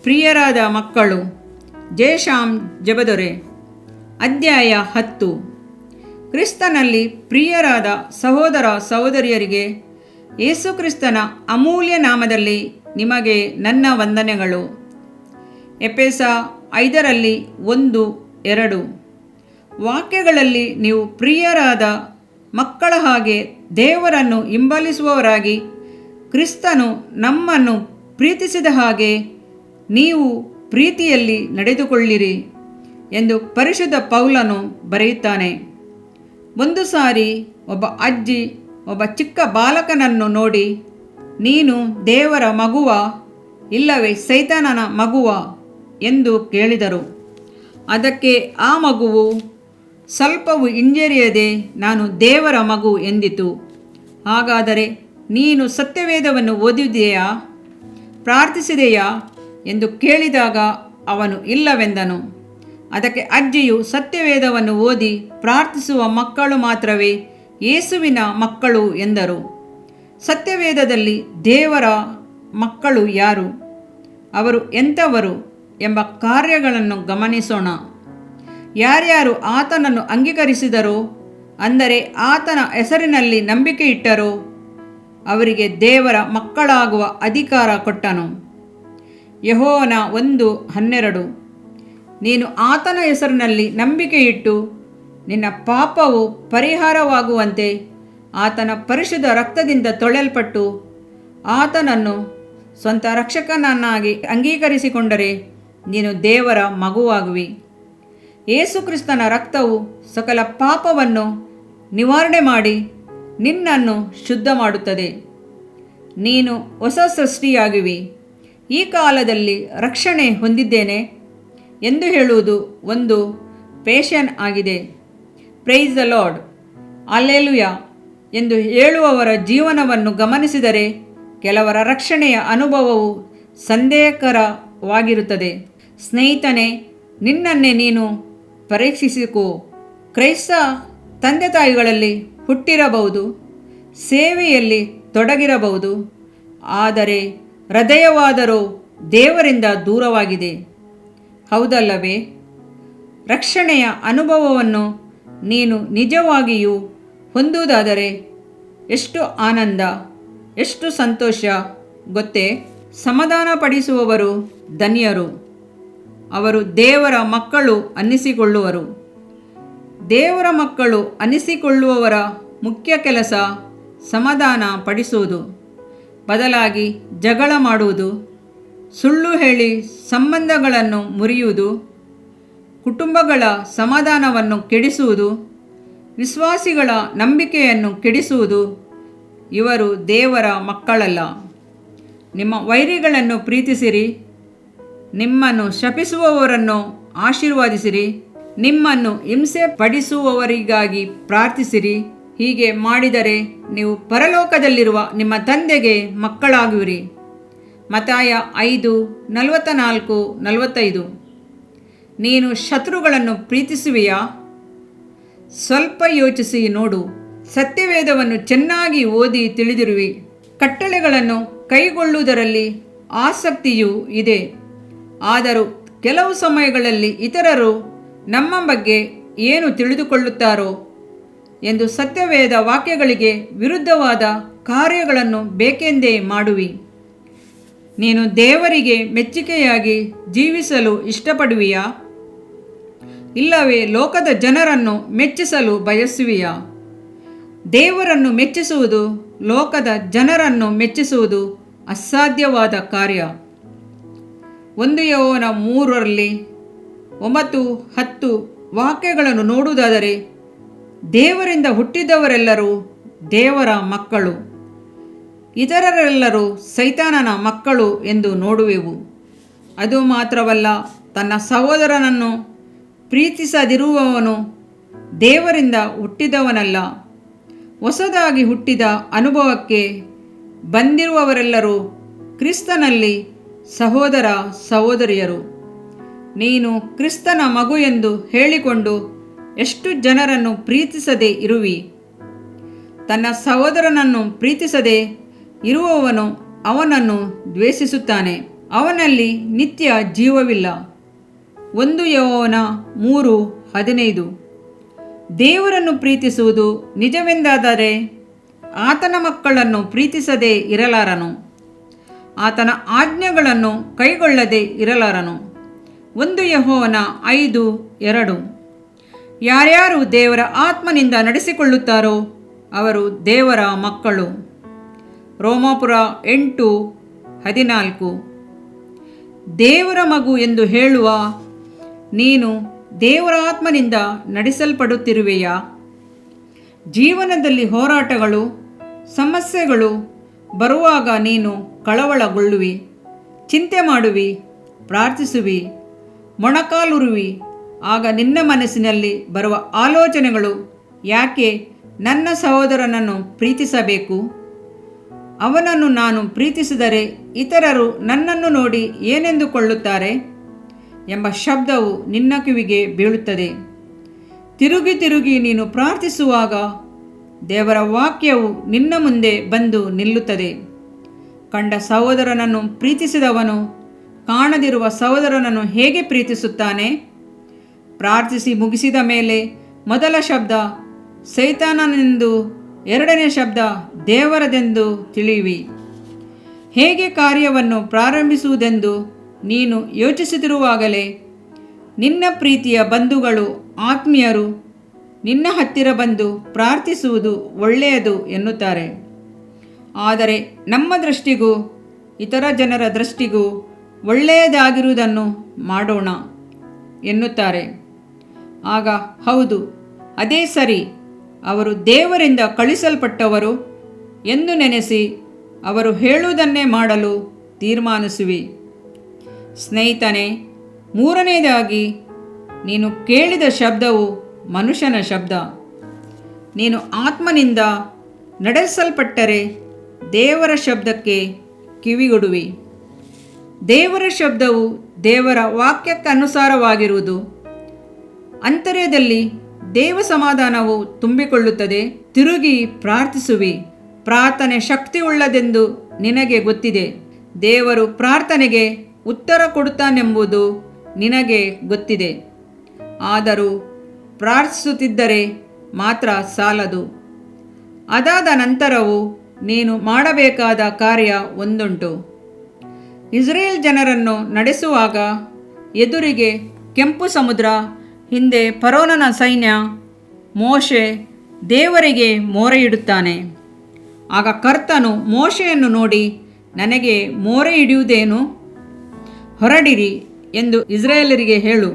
ಪ್ರಿಯರಾದ ಮಕ್ಕಳು. ಜೇಶಾಮ್ ಜಬದೊರೆ. ಅಧ್ಯಾಯ 10. ಕ್ರಿಸ್ತನಲ್ಲಿ ಪ್ರಿಯರಾದ ಸಹೋದರ ಸಹೋದರಿಯರಿಗೆ ಯೇಸುಕ್ರಿಸ್ತನ ಅಮೂಲ್ಯ ನಾಮದಲ್ಲಿ ನಿಮಗೆ ನನ್ನ ವಂದನೆಗಳು. ಎಫೆಸ 5:1-2 ವಾಕ್ಯಗಳಲ್ಲಿ ನೀವು ಪ್ರಿಯರಾದ ಮಕ್ಕಳ ಹಾಗೆ ದೇವರನ್ನು ಹಿಂಬಾಲಿಸುವವರಾಗಿ, ಕ್ರಿಸ್ತನು ನಮ್ಮನ್ನು ಪ್ರೀತಿಸಿದ ಹಾಗೆ ನೀವು ಪ್ರೀತಿಯಲ್ಲಿ ನಡೆದುಕೊಳ್ಳಿರಿ ಎಂದು ಪರಿಶುದ್ಧ ಪೌಲನು ಬರೆಯುತ್ತಾನೆ. ಒಂದು ಸಾರಿ ಒಬ್ಬ ಅಜ್ಜಿ ಒಬ್ಬ ಚಿಕ್ಕ ಬಾಲಕನನ್ನು ನೋಡಿ, ನೀನು ದೇವರ ಮಗುವ ಇಲ್ಲವೇ ಸೈತಾನನ ಮಗುವ ಎಂದು ಕೇಳಿದರು. ಅದಕ್ಕೆ ಆ ಮಗುವು ಸ್ವಲ್ಪವೂ ಹಿಂಜರಿಯದೆ ನಾನು ದೇವರ ಮಗು ಎಂದಿತು. ಹಾಗಾದರೆ ನೀನು ಸತ್ಯವೇದವನ್ನು ಓದಿದೆಯಾ, ಪ್ರಾರ್ಥಿಸಿದೆಯಾ ಎಂದು ಕೇಳಿದಾಗ ಅವನು ಇಲ್ಲವೆಂದನು. ಅದಕ್ಕೆ ಅಜ್ಜಿಯು, ಸತ್ಯವೇದವನ್ನು ಓದಿ ಪ್ರಾರ್ಥಿಸುವ ಮಕ್ಕಳು ಮಾತ್ರವೇ ಯೇಸುವಿನ ಮಕ್ಕಳು ಎಂದರು. ಸತ್ಯವೇದದಲ್ಲಿ ದೇವರ ಮಕ್ಕಳು ಯಾರು, ಅವರು ಎಂಥವರು ಎಂಬ ಕಾರ್ಯಗಳನ್ನು ಗಮನಿಸೋಣ. ಯಾರ್ಯಾರು ಆತನನ್ನು ಅಂಗೀಕರಿಸಿದರೋ, ಅಂದರೆ ಆತನ ಹೆಸರಿನಲ್ಲಿ ನಂಬಿಕೆ ಇಟ್ಟರೋ, ಅವರಿಗೆ ದೇವರ ಮಕ್ಕಳಾಗುವ ಅಧಿಕಾರ ಕೊಟ್ಟನು. ಯೆಹೋವನ 1:12 ನೀನು ಆತನ ಹೆಸರಿನಲ್ಲಿ ನಂಬಿಕೆ ಇಟ್ಟು ನಿನ್ನ ಪಾಪವು ಪರಿಹಾರವಾಗುವಂತೆ ಆತನ ಪರಿಶುದ್ಧ ರಕ್ತದಿಂದ ತೊಳೆಯಲ್ಪಟ್ಟು ಆತನನ್ನು ಸ್ವಂತ ರಕ್ಷಕನನ್ನಾಗಿ ಅಂಗೀಕರಿಸಿಕೊಂಡರೆ ನೀನು ದೇವರ ಮಗುವಾಗುವಿ. ಯೇಸುಕ್ರಿಸ್ತನ ರಕ್ತವು ಸಕಲ ಪಾಪವನ್ನು ನಿವಾರಣೆ ಮಾಡಿ ನಿನ್ನನ್ನು ಶುದ್ಧ ಮಾಡುತ್ತದೆ. ನೀನು ಹೊಸ ಸೃಷ್ಟಿಯಾಗುವಿ. ಈ ಕಾಲದಲ್ಲಿ ರಕ್ಷಣೆ ಹೊಂದಿದ್ದೇನೆ ಎಂದು ಹೇಳುವುದು ಒಂದು ಪ್ಯಾಷನ್ ಆಗಿದೆ. ಪ್ರೈಸ್ ದ ಲಾರ್ಡ್, ಅಲ್ಲೆಲುಯಾ ಎಂದು ಹೇಳುವವರ ಜೀವನವನ್ನು ಗಮನಿಸಿದರೆ ಕೆಲವರ ರಕ್ಷಣೆಯ ಅನುಭವವು ಸಂದೇಹಕರವಾಗಿರುತ್ತದೆ. ಸ್ನೇಹಿತನೇ, ನಿನ್ನನ್ನೇ ನೀನು ಪರೀಕ್ಷಿಸಿಕೋ. ಕ್ರೈಸ್ತ ತಂದೆ ತಾಯಿಗಳಲ್ಲಿ ಹುಟ್ಟಿರಬಹುದು, ಸೇವೆಯಲ್ಲಿ ತೊಡಗಿರಬಹುದು, ಆದರೆ ಹೃದಯವಾದರೂ ದೇವರಿಂದ ದೂರವಾಗಿದೆ. ಹೌದಲ್ಲವೇ? ರಕ್ಷಣೆಯ ಅನುಭವವನ್ನು ನೀನು ನಿಜವಾಗಿಯೂ ಹೊಂದುವುದಾದರೆ ಎಷ್ಟು ಆನಂದ, ಎಷ್ಟು ಸಂತೋಷ ಗೊತ್ತೇ? ಸಮಾಧಾನಪಡಿಸುವವರು ಧನ್ಯರು, ಅವರು ದೇವರ ಮಕ್ಕಳು ಅನ್ನಿಸಿಕೊಳ್ಳುವರು. ದೇವರ ಮಕ್ಕಳು ಅನ್ನಿಸಿಕೊಳ್ಳುವವರ ಮುಖ್ಯ ಕೆಲಸ ಸಮಾಧಾನ ಪಡಿಸುವುದು, ಬದಲಾಗಿ ಜಗಳ ಮಾಡುವುದು, ಸುಳ್ಳು ಹೇಳಿ ಸಂಬಂಧಗಳನ್ನು ಮುರಿಯುವುದು, ಕುಟುಂಬಗಳ ಸಮಾಧಾನವನ್ನು ಕೆಡಿಸುವುದು, ವಿಶ್ವಾಸಿಗಳ ನಂಬಿಕೆಯನ್ನು ಕೆಡಿಸುವುದು ಇವರು ದೇವರ ಮಕ್ಕಳಲ್ಲ. ನಿಮ್ಮ ವೈರಿಗಳನ್ನು ಪ್ರೀತಿಸಿರಿ, ನಿಮ್ಮನ್ನು ಶಪಿಸುವವರನ್ನು ಆಶೀರ್ವದಿಸಿರಿ, ನಿಮ್ಮನ್ನು ಹಿಂಸೆ ಪಡಿಸುವವರಿಗಾಗಿ ಪ್ರಾರ್ಥಿಸಿರಿ. ಹೀಗೆ ಮಾಡಿದರೆ ನೀವು ಪರಲೋಕದಲ್ಲಿರುವ ನಿಮ್ಮ ತಂದೆಗೆ ಮಕ್ಕಳಾಗುವಿರಿ. ಮತ್ತಾಯ 5:44-45 ನೀನು ಶತ್ರುಗಳನ್ನು ಪ್ರೀತಿಸುವೆಯಾ? ಸ್ವಲ್ಪ ಯೋಚಿಸಿ ನೋಡು. ಸತ್ಯವೇದವನ್ನು ಚೆನ್ನಾಗಿ ಓದಿ ತಿಳಿದಿರುವಿ. ಕಟ್ಟಳೆಗಳನ್ನು ಕೈಗೊಳ್ಳುವುದರಲ್ಲಿ ಆಸಕ್ತಿಯೂ ಇದೆ. ಆದರೂ ಕೆಲವು ಸಮಯಗಳಲ್ಲಿ ಇತರರು ನಮ್ಮ ಬಗ್ಗೆ ಏನು ತಿಳಿದುಕೊಳ್ಳುತ್ತಾರೋ ಎಂದು ಸತ್ಯವೇದ ವಾಕ್ಯಗಳಿಗೆ ವಿರುದ್ಧವಾದ ಕಾರ್ಯಗಳನ್ನು ಬೇಕೆಂದೇ ಮಾಡುವಿ. ನೀನು ದೇವರಿಗೆ ಮೆಚ್ಚುಗೆಯಾಗಿ ಜೀವಿಸಲು ಇಷ್ಟಪಡುವಿಯಾ? ಇಲ್ಲವೇ ಲೋಕದ ಜನರನ್ನು ಮೆಚ್ಚಿಸಲು ಬಯಸುವಿಯಾ? ದೇವರನ್ನು ಮೆಚ್ಚಿಸುವುದು ಲೋಕದ ಜನರನ್ನು ಮೆಚ್ಚಿಸುವುದು ಅಸಾಧ್ಯವಾದ ಕಾರ್ಯ. 1 ಯೋಹನ 3:9-10 ವಾಕ್ಯಗಳನ್ನು ನೋಡುವುದಾದರೆ, ದೇವರಿಂದ ಹುಟ್ಟಿದವರೆಲ್ಲರೂ ದೇವರ ಮಕ್ಕಳು, ಇತರರೆಲ್ಲರೂ ಸೈತಾನನ ಮಕ್ಕಳು ಎಂದು ನೋಡುವೆವು. ಅದು ಮಾತ್ರವಲ್ಲ, ತನ್ನ ಸಹೋದರನನ್ನು ಪ್ರೀತಿಸದಿರುವವನು ದೇವರಿಂದ ಹುಟ್ಟಿದವನಲ್ಲ. ಹೊಸದಾಗಿ ಹುಟ್ಟಿದ ಅನುಭವಕ್ಕೆ ಬಂದಿರುವವರೆಲ್ಲರೂ ಕ್ರಿಸ್ತನಲ್ಲಿ ಸಹೋದರ ಸಹೋದರಿಯರು. ನೀನು ಕ್ರಿಸ್ತನ ಮಗು ಎಂದು ಹೇಳಿಕೊಂಡು ಎಷ್ಟು ಜನರನ್ನು ಪ್ರೀತಿಸದೇ ಇರುವಿ? ತನ್ನ ಸಹೋದರನನ್ನು ಪ್ರೀತಿಸದೆ ಇರುವವನು ಅವನನ್ನು ದ್ವೇಷಿಸುತ್ತಾನೆ. ಅವನಲ್ಲಿ ನಿತ್ಯ ಜೀವವಿಲ್ಲ. 1 ಯೋಹನ 3:15. ದೇವರನ್ನು ಪ್ರೀತಿಸುವುದು ನಿಜವೆಂದಾದರೆ ಆತನ ಮಕ್ಕಳನ್ನು ಪ್ರೀತಿಸದೇ ಇರಲಾರನು, ಆತನ ಆಜ್ಞೆಗಳನ್ನು ಕೈಗೊಳ್ಳದೆ ಇರಲಾರನು. 1 ಯೋಹನ 5:2. ಯಾರ್ಯಾರು ದೇವರ ಆತ್ಮನಿಂದ ನಡೆಸಿಕೊಳ್ಳುತ್ತಾರೋ ಅವರು ದೇವರ ಮಕ್ಕಳು. ರೋಮಾಪುರ 8:14. ದೇವರ ಮಗು ಎಂದು ಹೇಳುವ ನೀನು ದೇವರ ಆತ್ಮನಿಂದ ನಡೆಸಲ್ಪಡುತ್ತಿರುವೆಯಾ? ಜೀವನದಲ್ಲಿ ಹೋರಾಟಗಳು, ಸಮಸ್ಯೆಗಳು ಬರುವಾಗ ನೀನು ಕಳವಳಗೊಳ್ಳುವಿ, ಚಿಂತೆ ಮಾಡುವಿ, ಪ್ರಾರ್ಥಿಸುವಿ, ಮೊಣಕಾಲುರುವಿ. ಆಗ ನಿನ್ನ ಮನಸ್ಸಿನಲ್ಲಿ ಬರುವ ಆಲೋಚನೆಗಳು, ಯಾಕೆ ನನ್ನ ಸಹೋದರನನ್ನು ಪ್ರೀತಿಸಬೇಕು? ಅವನನ್ನು ನಾನು ಪ್ರೀತಿಸಿದರೆ ಇತರರು ನನ್ನನ್ನು ನೋಡಿ ಏನೆಂದುಕೊಳ್ಳುತ್ತಾರೆ ಎಂಬ ಶಬ್ದವು ನಿನ್ನ ಕಿವಿಗೆ ಬೀಳುತ್ತದೆ. ತಿರುಗಿ ತಿರುಗಿ ನೀನು ಪ್ರಾರ್ಥಿಸುವಾಗ ದೇವರ ವಾಕ್ಯವು ನಿನ್ನ ಮುಂದೆ ಬಂದು ನಿಲ್ಲುತ್ತದೆ. ಕಂಡ ಸಹೋದರನನ್ನು ಪ್ರೀತಿಸಿದವನು ಕಾಣದಿರುವ ಸಹೋದರನನ್ನು ಹೇಗೆ ಪ್ರೀತಿಸುತ್ತಾನೆ? ಪ್ರಾರ್ಥಿಸಿ ಮುಗಿಸಿದ ಮೇಲೆ ಮೊದಲ ಶಬ್ದ ಸೈತಾನನೆಂದು, ಎರಡನೇ ಶಬ್ದ ದೇವರದೆಂದು ತಿಳಿಯುವಿ. ಹೇಗೆ ಕಾರ್ಯವನ್ನು ಪ್ರಾರಂಭಿಸುವುದೆಂದು ನೀನು ಯೋಚಿಸುತ್ತಿರುವಾಗಲೇ ನಿನ್ನ ಪ್ರೀತಿಯ ಬಂಧುಗಳು, ಆತ್ಮೀಯರು ನಿನ್ನ ಹತ್ತಿರ ಬಂದು ಪ್ರಾರ್ಥಿಸುವುದು ಒಳ್ಳೆಯದು ಎನ್ನುತ್ತಾರೆ. ಆದರೆ ನಮ್ಮ ದೃಷ್ಟಿಗೂ ಇತರ ಜನರ ದೃಷ್ಟಿಗೂ ಒಳ್ಳೆಯದಾಗಿರುವುದನ್ನು ಮಾಡೋಣ ಎನ್ನುತ್ತಾರೆ. ಆಗ ಹೌದು, ಅದೇ ಸರಿ, ಅವರು ದೇವರಿಂದ ಕಳುಹಿಸಲ್ಪಟ್ಟವರು ಎಂದು ನೆನೆಸಿ ಅವರು ಹೇಳುವುದನ್ನೇ ಮಾಡಲು ತೀರ್ಮಾನಿಸುವಿ. ಸ್ನೇಹಿತನೇ, ಮೂರನೆಯದಾಗಿ ನೀನು ಕೇಳಿದ ಶಬ್ದವು ಮನುಷ್ಯನ ಶಬ್ದ. ನೀನು ಆತ್ಮನಿಂದ ನಡೆಸಲ್ಪಟ್ಟರೆ ದೇವರ ಶಬ್ದಕ್ಕೆ ಕಿವಿಗೊಡುವಿ. ದೇವರ ಶಬ್ದವು ದೇವರ ವಾಕ್ಯಕ್ಕನುಸಾರವಾಗಿರುವುದು. ಅಂತರ್ಯದಲ್ಲಿ ದೇವ ಸಮಾಧಾನವು ತುಂಬಿಕೊಳ್ಳುತ್ತದೆ. ತಿರುಗಿ ಪ್ರಾರ್ಥಿಸುವಿ. ಪ್ರಾರ್ಥನೆ ಶಕ್ತಿಯುಳ್ಳದೆಂದು ನಿನಗೆ ಗೊತ್ತಿದೆ. ದೇವರು ಪ್ರಾರ್ಥನೆಗೆ ಉತ್ತರ ಕೊಡುತ್ತಾನೆಂಬುದು ನಿನಗೆ ಗೊತ್ತಿದೆ. ಆದರೂ ಪ್ರಾರ್ಥಿಸುತ್ತಿದ್ದರೆ ಮಾತ್ರ ಸಾಲದು. ಅದಾದ ನಂತರವೂ ನೀನು ಮಾಡಬೇಕಾದ ಕಾರ್ಯ ಒಂದುಂಟು. ಇಸ್ರೇಲ್ ಜನರನ್ನು ನಡೆಸುವಾಗ ಎದುರಿಗೆ ಕೆಂಪು ಸಮುದ್ರ, ಹಿಂದೆ ಫರೋಹನ ಸೈನ್ಯ. ಮೋಶೆ ದೇವರಿಗೆ ಮೊರೆಯಿಡುತ್ತಾನೆ. ಆಗ ಕರ್ತನು ಮೋಶೆಯನ್ನು ನೋಡಿ, ನನಗೆ ಮೊರೆ ಹಿಡಿಯುವುದೇನು? ಹೊರಡಿರಿ ಎಂದು ಇಸ್ರಾಯೇಲರಿಗೆ ಹೇಳು.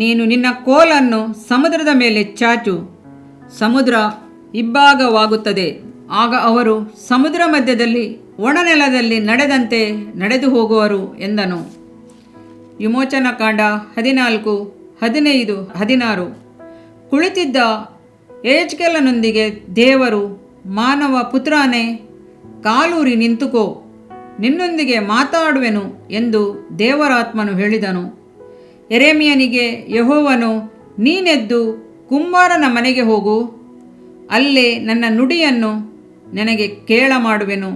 ನೀನು ನಿನ್ನ ಕೋಲನ್ನು ಸಮುದ್ರದ ಮೇಲೆ ಚಾಚು, ಸಮುದ್ರ ಇಬ್ಬಾಗವಾಗುತ್ತದೆ. ಆಗ ಅವರು ಸಮುದ್ರ ಮಧ್ಯದಲ್ಲಿ ಒಣನೆಲದಲ್ಲಿ ನಡೆದಂತೆ ನಡೆದು ಹೋಗುವರು ಎಂದನು. ವಿಮೋಚನಕಾಂಡ 14:15-16. ಕುಳಿತಿದ್ದ ಯೆಹೆಜ್ಕೇಲನೊಂದಿಗೆ ದೇವರು, ಮಾನವ ಪುತ್ರನೇ, ಕಾಲೂರಿ ನಿಂತುಕೋ, ನಿನ್ನೊಂದಿಗೆ ಮಾತಾಡುವೆನು ಎಂದು ದೇವರಾತ್ಮನು ಹೇಳಿದನು. ಯೆರೆಮೀಯನಿಗೆ ಯೆಹೋವನು, ನೀನೆದ್ದು ಕುಂಬಾರನ ಮನೆಗೆ ಹೋಗು, ಅಲ್ಲೇ ನನ್ನ ನುಡಿಯನ್ನು ನನಗೆ ಕೇಳಮಾಡುವೆನು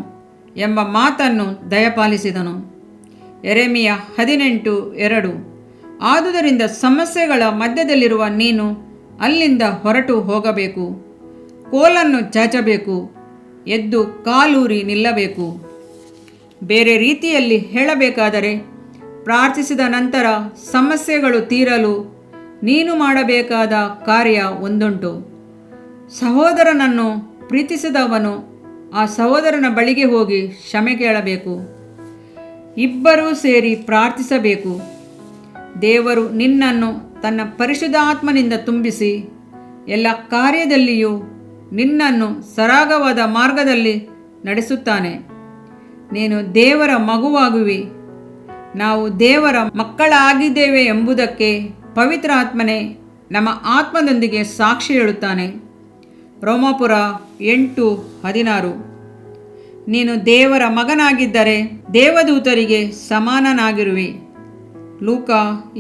ಎಂಬ ಮಾತನ್ನು ದಯಪಾಲಿಸಿದನು. ಯೆರೆಮೀಯ 18:2. ಆದುದರಿಂದ ಸಮಸ್ಯೆಗಳ ಮಧ್ಯದಲ್ಲಿರುವ ನೀನು ಅಲ್ಲಿಂದ ಹೊರಟು ಹೋಗಬೇಕು, ಕೋಲನ್ನು ಚಾಚಬೇಕು, ಎದ್ದು ಕಾಲೂರಿ ನಿಲ್ಲಬೇಕು. ಬೇರೆ ರೀತಿಯಲ್ಲಿ ಹೇಳಬೇಕಾದರೆ, ಪ್ರಾರ್ಥಿಸಿದ ನಂತರ ಸಮಸ್ಯೆಗಳು ತೀರಲು ನೀನು ಮಾಡಬೇಕಾದ ಕಾರ್ಯ ಒಂದುಂಟು. ಸಹೋದರನನ್ನು ಪ್ರೀತಿಸಿದವನು ಆ ಸಹೋದರನ ಬಳಿಗೆ ಹೋಗಿ ಕ್ಷಮೆ ಕೇಳಬೇಕು. ಇಬ್ಬರೂ ಸೇರಿ ಪ್ರಾರ್ಥಿಸಬೇಕು. ದೇವರು ನಿನ್ನನ್ನು ತನ್ನ ಪರಿಶುದ್ಧಾತ್ಮನಿಂದ ತುಂಬಿಸಿ ಎಲ್ಲ ಕಾರ್ಯದಲ್ಲಿಯೂ ನಿನ್ನನ್ನು ಸರಾಗವಾದ ಮಾರ್ಗದಲ್ಲಿ ನಡೆಸುತ್ತಾನೆ. ನೀನು ದೇವರ ಮಗುವಾಗುವಿ. ನಾವು ದೇವರ ಮಕ್ಕಳಾಗಿದ್ದೇವೆ ಎಂಬುದಕ್ಕೆ ಪವಿತ್ರ ಆತ್ಮನೇ ನಮ್ಮ ಆತ್ಮದೊಂದಿಗೆ ಸಾಕ್ಷಿ ಹೇಳುತ್ತಾನೆ. ರೋಮಾಪುರ 8:16. ನೀನು ದೇವರ ಮಗನಾಗಿದ್ದರೆ ದೇವದೂತರಿಗೆ ಸಮಾನನಾಗಿರುವಿ. ಲೂಕ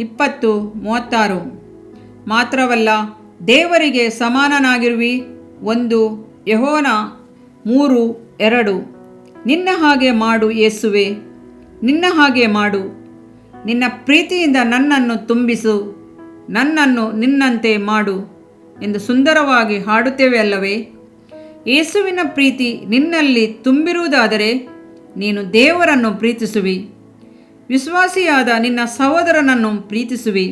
20:36. ಮಾತ್ರವಲ್ಲ, ದೇವರಿಗೆ ಸಮಾನನಾಗಿರುವಿ. 1 ಯೋಹನ 3:2. ನಿನ್ನ ಹಾಗೆ ಮಾಡು ಯೇಸುವೆ, ನಿನ್ನ ಹಾಗೆ ಮಾಡು. ನಿನ್ನ ಪ್ರೀತಿಯಿಂದ ನನ್ನನ್ನು ತುಂಬಿಸು, ನನ್ನನ್ನು ನಿನ್ನಂತೆ ಮಾಡು ಎಂದು ಸುಂದರವಾಗಿ ಹಾಡುತ್ತೇವೆ ಅಲ್ಲವೇ? ಯೇಸುವಿನ ಪ್ರೀತಿ ನಿನ್ನಲ್ಲಿ ತುಂಬಿರುವುದಾದರೆ ನೀನು ದೇವರನ್ನು ಪ್ರೀತಿಸುವಿ, ವಿಶ್ವಾಸಿಯಾದ ನಿನ್ನ ಸಹೋದರನನ್ನು ಪ್ರೀತಿಸುವಿ.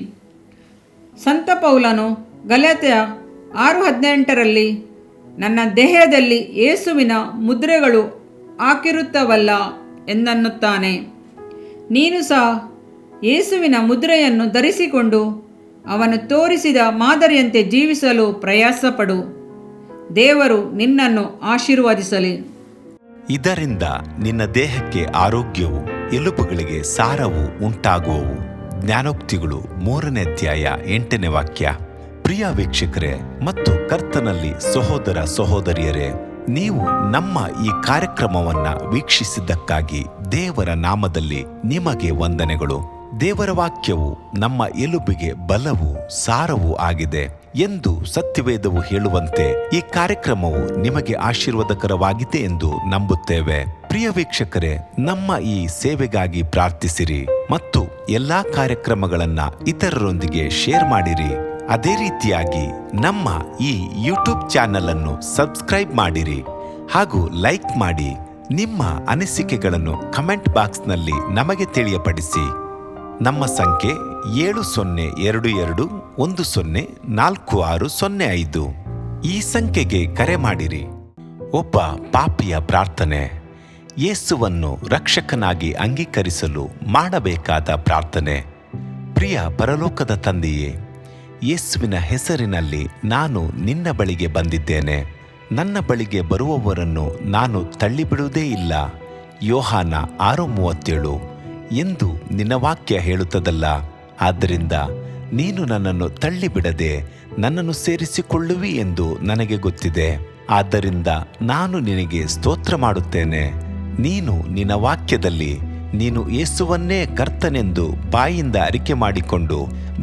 ಸಂತ ಪೌಲನು ಗಲಾತ್ಯ 6:18 ನನ್ನ ದೇಹದಲ್ಲಿ ಯೇಸುವಿನ ಮುದ್ರೆಗಳು ಹಾಕಿರುತ್ತವಲ್ಲ ಎಂದನ್ನುತ್ತಾನೆ. ನೀನು ಸಹ ಯೇಸುವಿನ ಮುದ್ರೆಯನ್ನು ಧರಿಸಿಕೊಂಡು ಅವನು ತೋರಿಸಿದ ಮಾದರಿಯಂತೆ ಜೀವಿಸಲು ಪ್ರಯಾಸಪಡು. ದೇವರು ನಿನ್ನನ್ನು ಆಶೀರ್ವದಿಸಲಿ. ಇದರಿಂದ ನಿನ್ನ ದೇಹಕ್ಕೆ ಆರೋಗ್ಯವು, ಎಲುಬುಗಳಿಗೆ ಸಾರವು ಉಂಟಾಗುವವು. ಜ್ಞಾನೋಕ್ತಿಗಳು 3ನೇ ಅಧ್ಯಾಯ 8ನೇ ವಾಕ್ಯ. ಪ್ರಿಯ ವೀಕ್ಷಕರೇ ಮತ್ತು ಕರ್ತನಲ್ಲಿ ಸಹೋದರ ಸಹೋದರಿಯರೇ, ನೀವು ನಮ್ಮ ಈ ಕಾರ್ಯಕ್ರಮವನ್ನ ವೀಕ್ಷಿಸಿದ್ದಕ್ಕಾಗಿ ದೇವರ ನಾಮದಲ್ಲಿ ನಿಮಗೆ ವಂದನೆಗಳು. ದೇವರ ವಾಕ್ಯವು ನಮ್ಮ ಎಲುಬಿಗೆ ಬಲವೂ ಸಾರವೂ ಆಗಿದೆ ಎಂದು ಸತ್ಯವೇದವು ಹೇಳುವಂತೆ ಈ ಕಾರ್ಯಕ್ರಮವು ನಿಮಗೆ ಆಶೀರ್ವಾದಕರವಾಗಿದೆ ಎಂದು ನಂಬುತ್ತೇವೆ. ಪ್ರಿಯ ವೀಕ್ಷಕರೇ, ನಮ್ಮ ಈ ಸೇವೆಗಾಗಿ ಪ್ರಾರ್ಥಿಸಿರಿ ಮತ್ತು ಎಲ್ಲಾ ಕಾರ್ಯಕ್ರಮಗಳನ್ನ ಇತರರೊಂದಿಗೆ ಶೇರ್ ಮಾಡಿರಿ. ಅದೇ ರೀತಿಯಾಗಿ ನಮ್ಮ ಈ ಯೂಟ್ಯೂಬ್ ಚಾನೆಲ್ ಅನ್ನು ಸಬ್ಸ್ಕ್ರೈಬ್ ಮಾಡಿರಿ ಹಾಗೂ ಲೈಕ್ ಮಾಡಿ. ನಿಮ್ಮ ಅನಿಸಿಕೆಗಳನ್ನು ಕಮೆಂಟ್ ಬಾಕ್ಸ್ನಲ್ಲಿ ನಮಗೆ ತಿಳಿಯಪಡಿಸಿ. ನಮ್ಮ ಸಂಖ್ಯೆ 7022104605. ಈ ಸಂಖ್ಯೆಗೆ ಕರೆ ಮಾಡಿರಿ. ಒಬ್ಬ ಪಾಪಿಯ ಪ್ರಾರ್ಥನೆ. ಯೇಸುವನ್ನು ರಕ್ಷಕನಾಗಿ ಅಂಗೀಕರಿಸಲು ಮಾಡಬೇಕಾದ ಪ್ರಾರ್ಥನೆ. ಪ್ರಿಯ ಪರಲೋಕದ ತಂದೆಯೇ, ಯೇಸುವಿನ ಹೆಸರಿನಲ್ಲಿ ನಾನು ನಿನ್ನ ಬಳಿಗೆ ಬಂದಿದ್ದೇನೆ. ನನ್ನ ಬಳಿಗೆ ಬರುವವರನ್ನು ನಾನು ತಳ್ಳಿಬಿಡುವುದೇ ಇಲ್ಲ. ಯೋಹಾನ 6:37 ಎಂದು ನಿನ್ನ ವಾಕ್ಯ ಹೇಳುತ್ತದಲ್ಲ. ಆದ್ದರಿಂದ ನೀನು ನನ್ನನ್ನು ತಳ್ಳಿಬಿಡದೆ ನನ್ನನ್ನು ಸೇರಿಸಿಕೊಳ್ಳುವಿ ಎಂದು ನನಗೆ ಗೊತ್ತಿದೆ. ಆದ್ದರಿಂದ ನಾನು ನಿನಗೆ ಸ್ತೋತ್ರ ಮಾಡುತ್ತೇನೆ. ನೀನು ನಿನ್ನ ವಾಕ್ಯದಲ್ಲಿ ನೀನು ಯೇಸುವನ್ನೇ ಕರ್ತನೆಂದು ಬಾಯಿಂದ ಅರಿಕೆ ಮಾಡಿಕೊಂಡು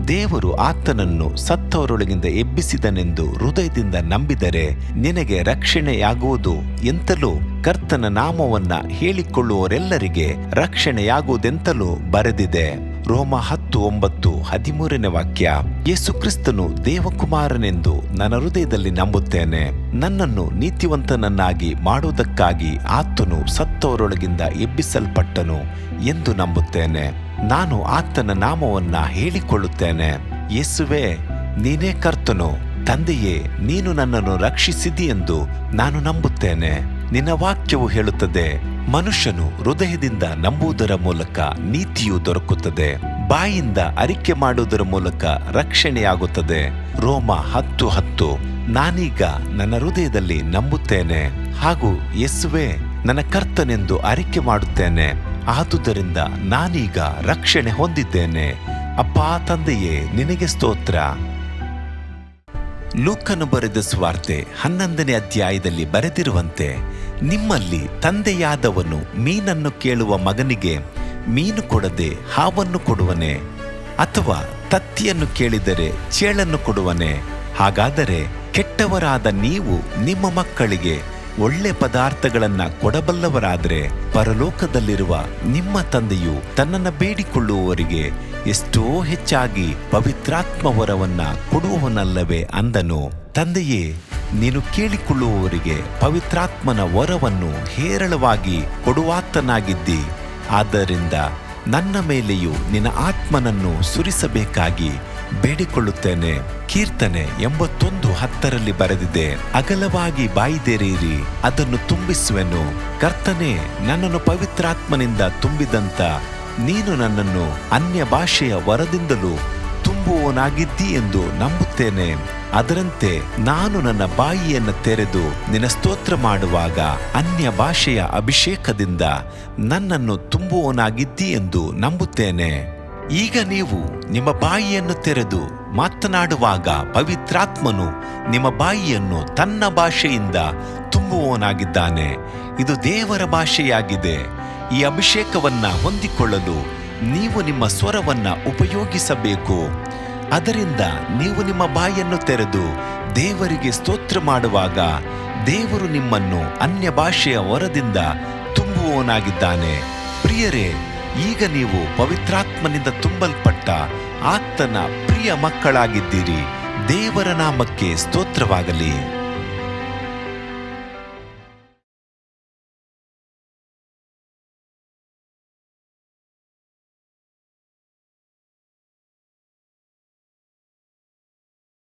ದೇವರು ಆತನನ್ನು ಸತ್ತವರೊಳಗಿಂದ ಎಬ್ಬಿಸಿದನೆಂದು ಹೃದಯದಿಂದ ನಂಬಿದರೆ ನಿನಗೆ ರಕ್ಷಣೆಯಾಗುವುದು ಎಂತಲೂ ಕರ್ತನ ನಾಮವನ್ನ ಹೇಳಿಕೊಳ್ಳುವವರೆಲ್ಲರಿಗೆ ರಕ್ಷಣೆಯಾಗುವುದೆಂತಲೂ ಬರೆದಿದೆ. ರೋಮ 10:9-13ನೇ ವಾಕ್ಯ. ಯೇಸು ಕ್ರಿಸ್ತನು ದೇವಕುಮಾರನೆಂದು ನನ್ನ ಹೃದಯದಲ್ಲಿ ನಂಬುತ್ತೇನೆ. ನನ್ನನ್ನು ನೀತಿವಂತನನ್ನಾಗಿ ಮಾಡುವುದಕ್ಕಾಗಿ ಆತನು ಸತ್ತವರೊಳಗಿಂದ ಎಬ್ಬಿಸಲ್ಪಟ್ಟನು ಎಂದು ನಂಬುತ್ತೇನೆ. ನಾನು ಆತನ ನಾಮವನ್ನ ಹೇಳಿಕೊಳ್ಳುತ್ತೇನೆ. ಯೇಸುವೇ, ನೀನೇ ಕರ್ತನು. ತಂದೆಯೇ, ನೀನು ನನ್ನನ್ನು ರಕ್ಷಿಸಿದಿ ಎಂದು ನಾನು ನಂಬುತ್ತೇನೆ. ನಿನ್ನ ವಾಕ್ಯವು ಹೇಳುತ್ತದೆ, ಮನುಷ್ಯನು ಹೃದಯದಿಂದ ನಂಬುವುದರ ಮೂಲಕ ನೀತಿಯು ದೊರಕುತ್ತದೆ, ಬಾಯಿಂದ ಅರಿಕೆ ಮಾಡುವುದರ ಮೂಲಕ ರಕ್ಷಣೆಯಾಗುತ್ತದೆ. ರೋಮ 10:10. ನಾನೀಗ ನನ್ನ ಹೃದಯದಲ್ಲಿ ನಂಬುತ್ತೇನೆ ಹಾಗೂ ಯೇಸುವೇ ನನ್ನ ಕರ್ತನೆಂದು ಅರಿಕೆ ಮಾಡುತ್ತೇನೆ. ಆದುದರಿಂದ ನಾನೀಗ ರಕ್ಷಣೆ ಹೊಂದಿದ್ದೇನೆ. ಅಪ್ಪಾ ತಂದೆಯೇ, ನಿನಗೆ ಸ್ತೋತ್ರ. ಲೂಕನು ಬರೆದ ಸುವಾರ್ತೆ 11ನೇ ಅಧ್ಯಾಯದಲ್ಲಿ ಬರೆದಿರುವಂತೆ, ನಿಮ್ಮಲ್ಲಿ ತಂದೆಯಾದವನು ಮೀನನ್ನು ಕೇಳುವ ಮಗನಿಗೆ ಮೀನು ಕೊಡದೆ ಹಾವನ್ನು ಕೊಡುವನೆ? ಅಥವಾ ತತ್ತಿಯನ್ನು ಕೇಳಿದರೆ ಚೇಳನ್ನು ಕೊಡುವನೆ? ಹಾಗಾದರೆ ಕೆಟ್ಟವರಾದ ನೀವು ನಿಮ್ಮ ಮಕ್ಕಳಿಗೆ ಒಳ್ಳೆ ಪದಾರ್ಥಗಳನ್ನ ಕೊಡಬಲ್ಲವರಾದರೆ ಪರಲೋಕದಲ್ಲಿರುವ ನಿಮ್ಮ ತಂದೆಯು ತನ್ನನ್ನು ಬೇಡಿಕೊಳ್ಳುವವರಿಗೆ ಎಷ್ಟೋ ಹೆಚ್ಚಾಗಿ ಪವಿತ್ರಾತ್ಮ ವರವನ್ನ ಕೊಡುವವನಲ್ಲವೇ ಅಂದನು. ತಂದೆಯೇ, ನೀನು ಕೇಳಿಕೊಳ್ಳುವವರಿಗೆ ಪವಿತ್ರಾತ್ಮನ ವರವನ್ನು ಹೇರಳವಾಗಿ ಕೊಡುವಾತನಾಗಿದ್ದಿ. ಆದ್ದರಿಂದ ನನ್ನ ಮೇಲೆಯೂ ನಿನ್ನ ಆತ್ಮನನ್ನು ಸುರಿಸಬೇಕಾಗಿ ಬೇಡಿಕೊಳ್ಳುತ್ತೇನೆ. ಕೀರ್ತನೆ 81:10 ಬರೆದಿದೆ, ಅಗಲವಾಗಿ ಬಾಯಿದೆರೆಯಿರಿ, ಅದನ್ನು ತುಂಬಿಸುವೆನು. ಕರ್ತನೇ, ನನ್ನನ್ನು ಪವಿತ್ರಾತ್ಮನಿಂದ ತುಂಬಿದಂತ ನೀನು ನನ್ನನ್ನು ಅನ್ಯ ಭಾಷೆಯ ವರದಿಂದಲೂ ತುಂಬುವವನಾಗಿದ್ದಿ ಎಂದು ನಂಬುತ್ತೇನೆ. ಅದರಂತೆ ನಾನು ನನ್ನ ಬಾಯಿಯನ್ನು ತೆರೆದು ನಿನ್ನ ಸ್ತೋತ್ರ ಮಾಡುವಾಗ ಅನ್ಯ ಭಾಷೆಯ ಅಭಿಷೇಕದಿಂದ ನನ್ನನ್ನು ತುಂಬುವವನಾಗಿದ್ದಿ ಎಂದು ನಂಬುತ್ತೇನೆ. ಈಗ ನೀವು ನಿಮ್ಮ ಬಾಯಿಯನ್ನು ತೆರೆದು ಮಾತನಾಡುವಾಗ ಪವಿತ್ರಾತ್ಮನು ನಿಮ್ಮ ಬಾಯಿಯನ್ನು ತನ್ನ ಭಾಷೆಯಿಂದ ತುಂಬುವವನಾಗಿದ್ದಾನೆ. ಇದು ದೇವರ ಭಾಷೆಯಾಗಿದೆ. ಈ ಅಭಿಷೇಕವನ್ನ ಹೊಂದಿಕೊಳ್ಳಲು ನೀವು ನಿಮ್ಮ ಸ್ವರವನ್ನ ಉಪಯೋಗಿಸಬೇಕು. ಅದರಿಂದ ನೀವು ನಿಮ್ಮ ಬಾಯನ್ನು ತೆರೆದು ದೇವರಿಗೆ ಸ್ತೋತ್ರ ಮಾಡುವಾಗ ದೇವರು ನಿಮ್ಮನ್ನು ಅನ್ಯ ಭಾಷೆಯ ವರದಿಂದ ತುಂಬುವವನಾಗಿದ್ದಾನೆ. ಪ್ರಿಯರೇ, ಈಗ ನೀವು ಪವಿತ್ರಾತ್ಮನಿಂದ ತುಂಬಲ್ಪಟ್ಟ ಆತನ ಪ್ರಿಯ ಮಕ್ಕಳಾಗಿದ್ದೀರಿ. ದೇವರ ನಾಮಕ್ಕೆ ಸ್ತೋತ್ರವಾಗಲಿ.